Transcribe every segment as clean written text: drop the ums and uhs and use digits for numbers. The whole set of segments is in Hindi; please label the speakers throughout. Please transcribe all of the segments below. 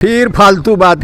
Speaker 1: फिर फालतू बात।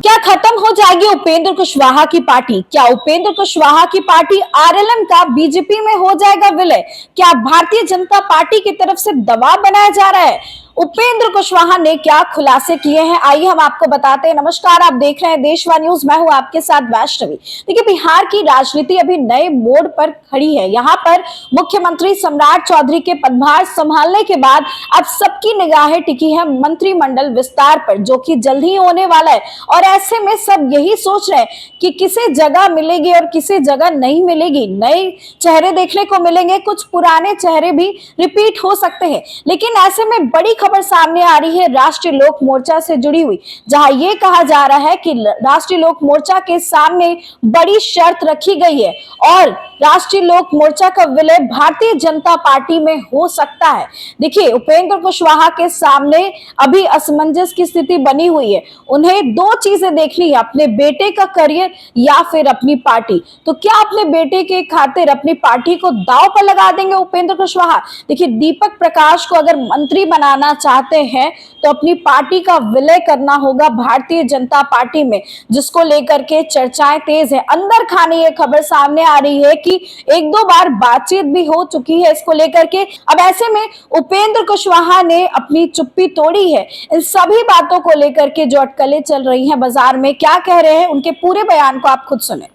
Speaker 2: क्या खत्म हो जाएगी उपेंद्र कुशवाहा की पार्टी? क्या उपेंद्र कुशवाहा की पार्टी आरएलएन का बीजेपी में हो जाएगा विलय? क्या भारतीय जनता पार्टी की तरफ से दबाव बनाया जा रहा है? उपेंद्र कुशवाहा ने क्या खुलासे किए हैं, आइए हम आपको बताते हैं। नमस्कार, आप देख रहे हैं देशवाणी न्यूज, मैं हूं आपके साथ वैष्णवी। देखिए, बिहार की राजनीति अभी नए मोड़ पर खड़ी है। यहाँ पर मुख्यमंत्री सम्राट चौधरी के पदभार संभालने के बाद अब सबकी निगाहें टिकी है मंत्रिमंडल विस्तार पर, जो कि जल्द ही होने वाला है। और ऐसे में सब यही सोच रहे हैं कि किसे जगह मिलेगी और किसे जगह नहीं मिलेगी। नए चेहरे देखने को मिलेंगे, कुछ पुराने चेहरे भी रिपीट हो सकते हैं। लेकिन ऐसे में बड़ी खबर सामने आ रही है राष्ट्रीय लोक मोर्चा से जुड़ी हुई, जहां यह कहा जा रहा है कि राष्ट्रीय लोक मोर्चा के सामने बड़ी शर्त रखी गई है और राष्ट्रीय लोक मोर्चा का विलय भारतीय जनता पार्टी में हो सकता है। देखिए, उपेंद्र कुशवाहा के सामने अभी असमंजस की स्थिति बनी हुई है। उन्हें दो चीजें देखनी है, अपने बेटे का करियर या फिर अपनी पार्टी। तो क्या अपने बेटे के खातिर अपनी पार्टी को दांव पर लगा देंगे उपेंद्र कुशवाहा? देखिए, दीपक प्रकाश को अगर मंत्री बनाना चाहते हैं तो अपनी पार्टी का विलय करना होगा भारतीय जनता पार्टी में, जिसको लेकर के चर्चाएं तेज है। अंदर खाने ये खबर सामने आ रही है कि एक दो बार बातचीत भी हो चुकी है इसको लेकर के। अब ऐसे में उपेंद्र कुशवाहा ने अपनी चुप्पी तोड़ी है। इन सभी बातों को लेकर के जो अटकलें चल रही हैं बाजार में, क्या कह रहे हैं, उनके पूरे बयान को आप खुद सुने।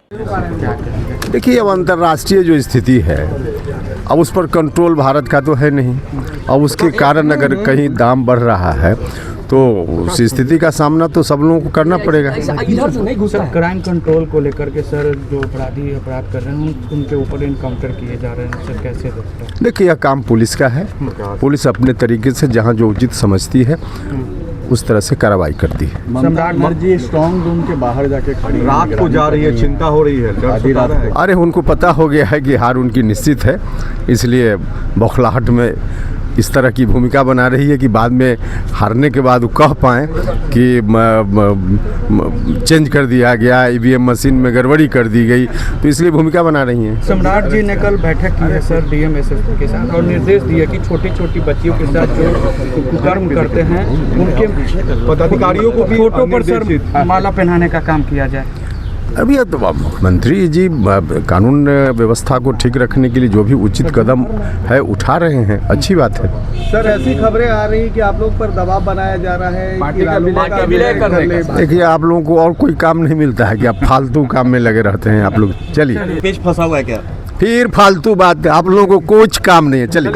Speaker 1: देखिए, अब अंतर्राष्ट्रीय जो स्थिति है, अब उस पर कंट्रोल भारत का तो है नहीं। अब उसके कारण अगर कहीं दाम बढ़ रहा है तो उस स्थिति का सामना तो सब लोगों को करना पड़ेगा।
Speaker 3: इधर तो नहीं घुसा। क्राइम कंट्रोल को लेकर के सर, जो अपराधी अपराध कर रहे हैं उनके ऊपर इनकाउंटर किए जा रहे हैं सर, कैसे देखते हैं?
Speaker 1: देखिए, यह काम पुलिस का है। पुलिस अपने तरीके से जहाँ जो उचित समझती है उस तरह से कार्रवाई करती है।
Speaker 3: सम्राट बनर्जी स्ट्रॉन्ग रूम के बाहर जाके खड़ी
Speaker 4: रात को जा रही है, चिंता हो रही है, डर सता रहा है।
Speaker 1: अरे, उनको पता हो गया है कि हार उनकी निश्चित है, इसलिए बौखलाहट में इस तरह की भूमिका बना रही है कि बाद में हारने के बाद वो कह पाएँ कि चेंज कर दिया गया, ईवीएम मशीन में गड़बड़ी कर दी गई, तो इसलिए भूमिका बना रही हैं।
Speaker 3: सम्राट जी ने कल बैठक की है सर डीएम एसएसपी के साथ और निर्देश दिया कि छोटी छोटी बच्चियों के साथ जो कुकर्म करते हैं उनके
Speaker 4: पदाधिकारियों को भी
Speaker 3: फोटो पर सर माला पहनाने का काम किया जाए।
Speaker 1: अभी तो मंत्री जी कानून व्यवस्था को ठीक रखने के लिए जो भी उचित कदम है उठा रहे हैं, अच्छी बात है।
Speaker 5: सर, ऐसी खबरें आ रही कि आप लोग पर दबाव बनाया जा रहा है कि विलय करने का।
Speaker 1: देखिए, आप लोगों को और कोई काम नहीं मिलता है कि आप फालतू काम में लगे रहते हैं आप लोग। चलिए,
Speaker 4: पेच फंसा हुआ है क्या?
Speaker 1: फिर फालतू बात। आप लोगों को कुछ काम नहीं है। चलिए।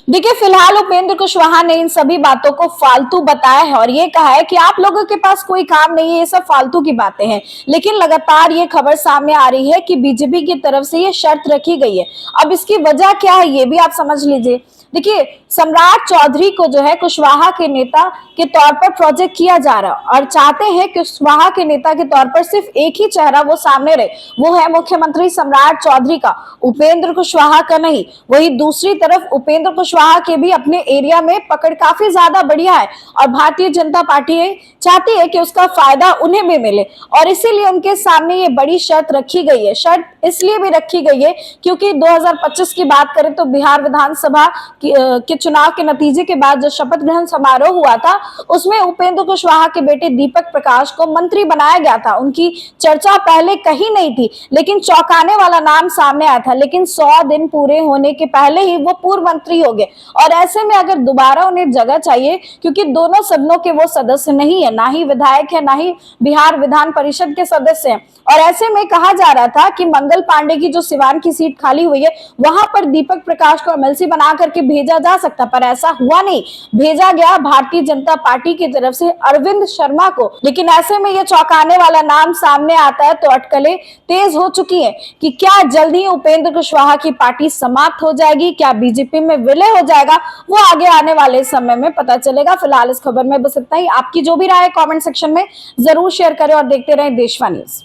Speaker 2: देखिए, फिलहाल उपेंद्र कुशवाहा ने इन सभी बातों को फालतू बताया है और ये कहा है कि आप लोगों के पास कोई काम नहीं है, ये सब फालतू की बातें हैं। लेकिन लगातार ये खबर सामने आ रही है कि बीजेपी की तरफ से ये शर्त रखी गई है। अब इसकी वजह क्या है ये भी आप समझ लीजिए। देखिए, सम्राट चौधरी को जो है कुशवाहा के नेता के तौर पर प्रोजेक्ट किया जा रहा है और चाहते हैं कि कुशवाहा के नेता के तौर पर सिर्फ एक ही चेहरा वो सामने रहे, वो है मुख्यमंत्री सम्राट चौधरी का, उपेंद्र कुशवाहा का नहीं। वही दूसरी तरफ उपेंद्र कुशवाहा के भी अपने एरिया में पकड़ काफी ज्यादा बढ़िया है और भारतीय जनता पार्टी चाहती है कि उसका फायदा उन्हें भी मिले और इसीलिए उनके सामने ये बड़ी शर्त रखी गई है। शर्त इसलिए भी रखी गई है क्योंकि 2025 की बात करें तो बिहार विधानसभा के चुनाव के नतीजे के बाद जो शपथ ग्रहण समारोह हुआ था उसमें उपेंद्र कुशवाहा के बेटे दीपक प्रकाश को मंत्री बनाया गया था। उनकी चर्चा पहले कहीं नहीं थी, लेकिन चौंकाने वाला नाम सामने आया था। लेकिन 100 दिन पूरे होने के पहले ही वो पूर्व मंत्री हो गए और ऐसे में अगर दोबारा उन्हें जगह चाहिए, क्योंकि दोनों सदनों के वो सदस्य नहीं है, ना ही विधायक है ना ही बिहार विधान परिषद के सदस्य हैं। और ऐसे में कहा जा रहा था कि मंगल पांडे की जो सिवान की सीट खाली हुई है वहां पर दीपक प्रकाश को एमएलसी बना करके भेजा जा सकता, पर ऐसा हुआ नहीं। भेजा गया भारतीय जनता पार्टी की तरफ से अरविंद शर्मा को। लेकिन ऐसे में ये चौंकाने वाला नाम सामने आता है तो अटकलें तेज हो चुकी हैं कि क्या जल्दी उपेंद्र कुशवाहा की पार्टी समाप्त हो जाएगी, क्या बीजेपी में विलय हो जाएगा, वो आगे आने वाले समय में पता चलेगा। फिलहाल इस खबर में बस इतना ही। आपकी जो भी राय है कमेंट सेक्शन में जरूर शेयर करें और देखते रहें देशवाणी न्यूज।